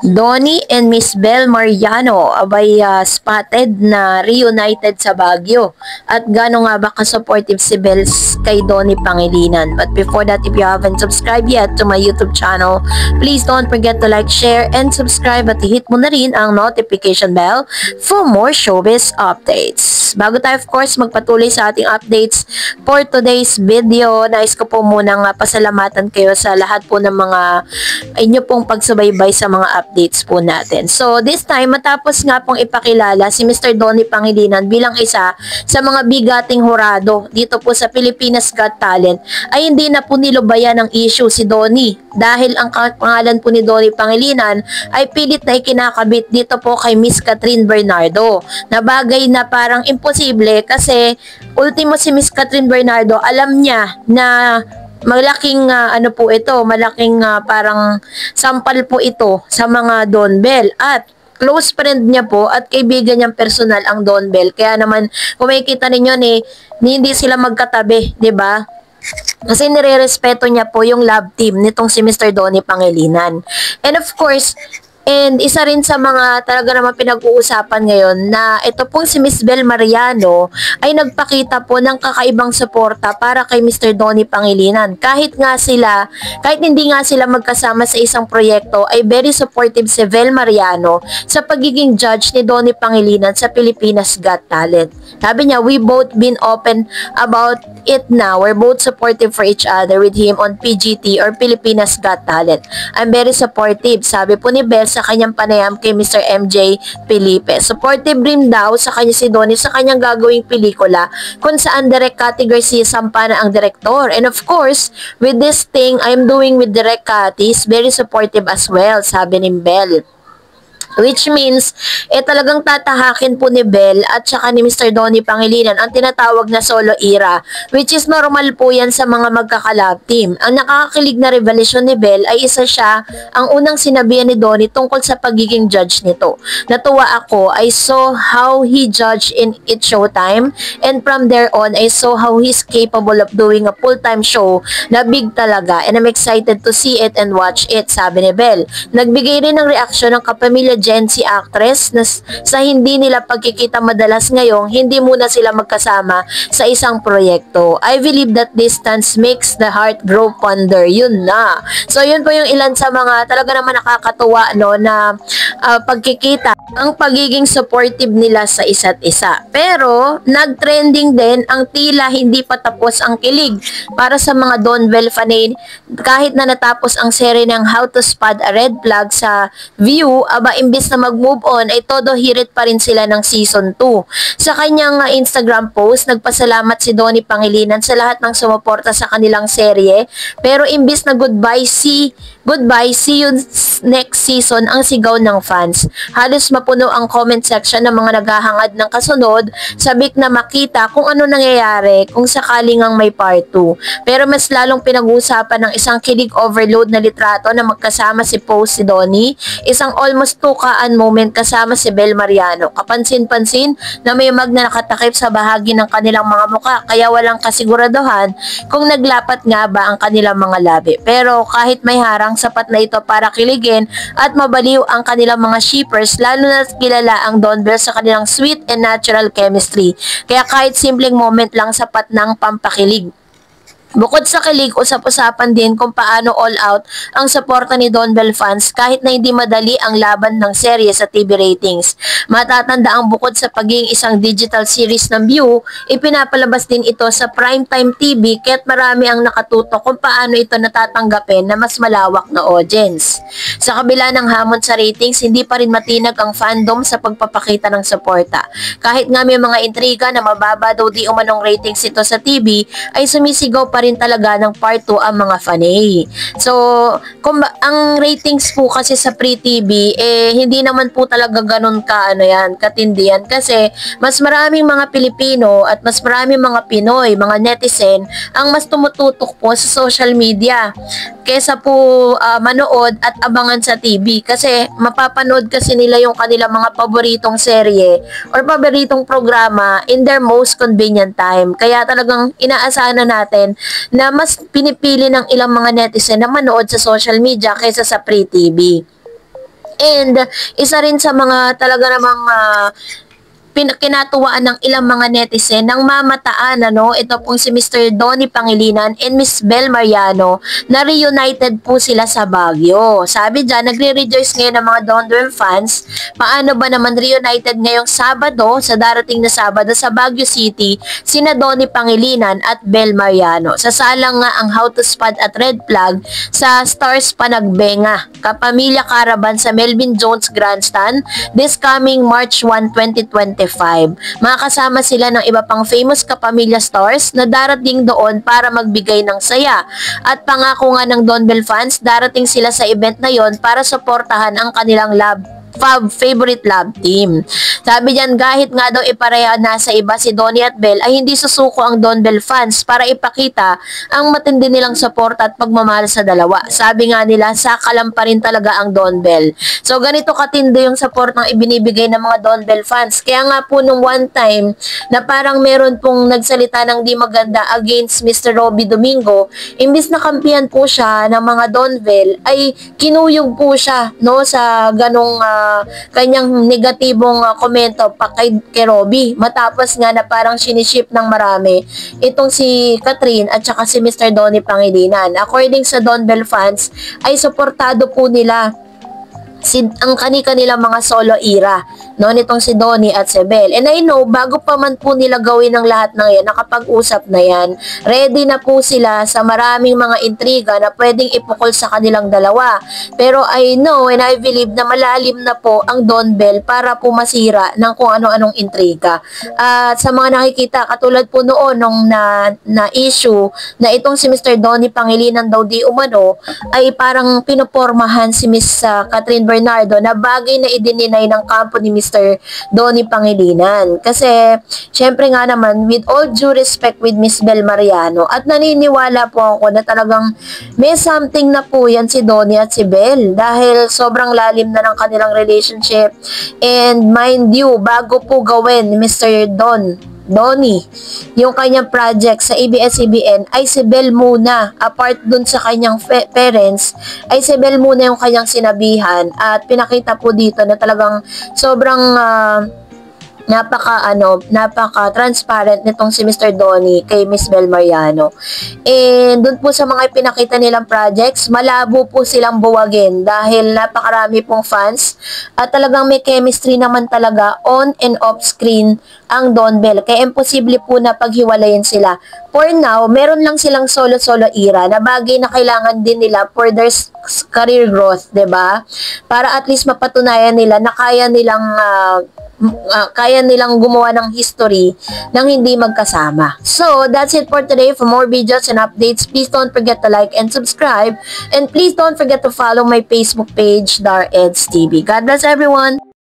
Donnie and Miss Bel Mariano abay spotted na reunited sa Baguio. At gaano nga ba ka-supportive si Bel kay Donnie Pangilinan. But before that, if you haven't subscribed yet to my YouTube channel, please don't forget to like, share, and subscribe at hit mo na rin ang notification bell for more showbiz updates. Bago tayo of course magpatuloy sa ating updates for today's video, nais ko po munang pasalamatan kayo sa lahat po ng mga inyo pong pagsubaybay sa mga updates po natin. So this time, matapos nga pong ipakilala si Mr. Donnie Pangilinan bilang isa sa mga bigating hurado dito po sa Pilipinas Got Talent, ay hindi na po nilubayan ng issue si Donnie dahil ang pangalan po ni Donnie Pangilinan ay pilit na ikinakabit dito po kay Miss Catherine Bernardo, na bagay na parang imposible kasi ultimo si Miss Catherine Bernardo alam niya na malaking ano po ito, malaking parang sampal po ito sa mga Don Bell at close friend niya po at kaibigan niyang personal ang Don Bell. Kaya naman kung makikita ninyo hindi sila magkatabi, 'di ba? Kasi nirerespeto niya po yung love team nitong si Mr. Donnie Pangilinan. And of course, isa rin sa mga talaga naman pinag-uusapan ngayon na ito pong si Miss Bel Mariano ay nagpakita po ng kakaibang suporta para kay Mr. Donnie Pangilinan. Kahit hindi nga sila magkasama sa isang proyekto, ay very supportive si Bel Mariano sa pagiging judge ni Donnie Pangilinan sa Pilipinas Got Talent. Sabi niya, we both been open about it now. We're both supportive for each other with him on PGT or Pilipinas Got Talent. I'm very supportive. Sabi po ni Bel sa kanyang panayam kay Mr. MJ Felipe. Supportive rin daw sa kanya si Donnie sa kanyang gagawing pelikula kung saan direct category si Sampana ang direktor. And of course, with this thing I'm doing with direct cat is very supportive as well, sabi ni Bel. Which means, talagang tatahakin po ni Bel at saka ni Mr. Donnie Pangilinan ang tinatawag na solo era, which is normal po yan sa mga magkakalab team. Ang nakakakilig na revelasyon ni Bel ay isa siya ang unang sinabihan ni Donnie tungkol sa pagiging judge nito. Natuwa ako, I saw how he judged in It Showtime, and from there on, I saw how he's capable of doing a full-time show na big talaga, and I'm excited to see it and watch it, sabi ni Bel. Nagbigay rin ng reaksyon ng kapamilya Gen Z actress na sa hindi nila pagkikita madalas ngayong hindi muna sila magkasama sa isang proyekto. I believe that distance makes the heart grow fonder. Yun na. So yun po yung ilan sa mga talaga naman nakakatuwa na pagkikita, ang pagiging supportive nila sa isa't isa. Pero nag-trending din ang tila hindi pa tapos ang kilig para sa mga Don Bell fanay kahit na natapos ang serye ng How to Spot a Red Flag sa View, imbis na mag-move on ay todo hirit pa rin sila ng season 2. Sa kanyang Instagram post, nagpasalamat si Donnie Pangilinan sa lahat ng sumuporta sa kanilang serye, pero imbis na goodbye, see you next season ang sigaw ng fans. Halos mapuno ang comment section ng mga naghahangad ng kasunod, sabik na makita kung ano nangyayari kung sakaling ang may part 2. Pero mas lalong pinag-uusapan ng isang kilig overload na litrato na magkasama si Post si Donnie, isang almost tukaan moment kasama si Bel Mariano. Kapansin-pansin na may na nakatakip sa bahagi ng kanilang mga muka, kaya walang kasiguraduhan kung naglapat nga ba ang kanilang mga labi. Pero kahit may harang, sapat na ito para kiligin at mabaliw ang kanilang mga shippers, lalo na kilala ang Don Bell sa kanilang sweet and natural chemistry. Kaya kahit simpleng moment lang sapat ng pampakilig. Bukod sa kilig, usap-usapan din kung paano all out ang suporta ni Don Bell fans kahit na hindi madali ang laban ng serye sa TV ratings. Matatanda ang bukod sa pagiging isang digital series ng View, ipinapalabas din ito sa primetime TV kaya't marami ang nakatutok kung paano ito natatanggapin na mas malawak na audience. Sa kabila ng hamon sa ratings, hindi pa rin matinag ang fandom sa pagpapakita ng suporta. Kahit nga may mga intriga na mababa daw di umanong ratings ito sa TV, ay sumisigaw pa rin talaga ng part 2 ang mga fanay. So, ang ratings po kasi sa pre-TV, hindi naman po talaga ganun katindi yan. Kasi, mas maraming mga Pilipino at mas maraming mga Pinoy, mga netizen, ang mas tumututok po sa social media kesa po manood at abangan sa TV. Kasi, mapapanood kasi nila yung kanilang mga paboritong serye or paboritong programa in their most convenient time. Kaya talagang inaasahan na natin na mas pinipili ng ilang mga netizen na manood sa social media kaysa sa pre-TV. And isa rin sa mga talaga namang kinatuwaan ng ilang mga netizen ng mamataan ito pong si Mr. Donnie Pangilinan and Miss Bel Mariano na reunited po sila sa Baguio. Sabi dyan, nagre-rejoice ngayon ng mga Don Bell fans. Paano ba naman reunited ngayong Sabado, sa darating na Sabado sa Baguio City, sina Donnie Pangilinan at Bel Mariano. Sasalang nga ang How to Spot at Red Flag sa Stars Panagbenga, Kapamilya Caravan sa Melvin Jones Grandstand this coming March 1, 2025. Makakasama sila ng iba pang famous kapamilya stars na darating doon para magbigay ng saya. At pangako nga ng Don Bell fans, darating sila sa event na yon para suportahan ang kanilang favorite love team. Sabi diyan, kahit nga daw ipareha na sa iba si Donnie at Bel, ay hindi susuko ang Don Bell fans para ipakita ang matindi nilang support at pagmamahal sa dalawa. Sabi nga nila, sakalam pa rin talaga ang Don Bell. So ganito katindi yung support ng ibinibigay ng mga Don Bell fans. Kaya nga po nung one time na parang meron pong nagsalita ng di maganda against Mr. Robby Domingo, imbis na kampihan po siya ng mga Don Bell, ay kinuyog po siya sa ganong kanyang negatibong komento pa kay Robby. Matapos nga na parang siniship ng marami itong si Catherine at saka si Mr. Donnie Pangilinan. According sa Don Bell fans, ay suportado po nila ang kanilang mga solo era nitong si Donnie at si Bel. And I know, bago pa man po nila gawin ang lahat ng yan, nakapag-usap na yan, ready na po sila sa maraming mga intriga na pwedeng ipukol sa kanilang dalawa. Pero I know and I believe na malalim na po ang Don Bell para po masira ng kung ano-anong intriga. At sa mga nakikita, katulad po noon nung na issue na itong si Mr. Donnie Pangilinan daw di umano, ay parang pinopormahan si Miss Catherine Bernardo na bagay na idininay ng kampo ni Mr. Donnie Pangilinan. Kasi, syempre nga naman, with all due respect with Miss Bel Mariano, at naniniwala po ako na talagang may something na po yan si Donnie at si Bel dahil sobrang lalim na ng kanilang relationship. And mind you, bago po gawin ni Mr. Donnie yung kanyang project sa ABS-CBN, ay si Bel muna, apart dun sa kanyang parents, ay si Bel muna yung kanyang sinabihan at pinakita po dito na talagang sobrang napaka-transparent nitong si Mr. Donnie kay Miss Bel Mariano. And dun po sa mga ipinakita nilang projects, malabo po silang buwagin dahil napakarami pong fans at talagang may chemistry naman talaga on and off screen ang Don Bell. Kaya imposible po na paghiwalayin sila. For now, meron lang silang solo-solo era na bagay na kailangan din nila for their career growth, 'di ba? Para at least mapatunayan nila na kaya nilang gumawa ng history nang hindi magkasama. So, that's it for today. For more videos and updates, please don't forget to like and subscribe. And please don't forget to follow my Facebook page, Dar Eds TV. God bless everyone!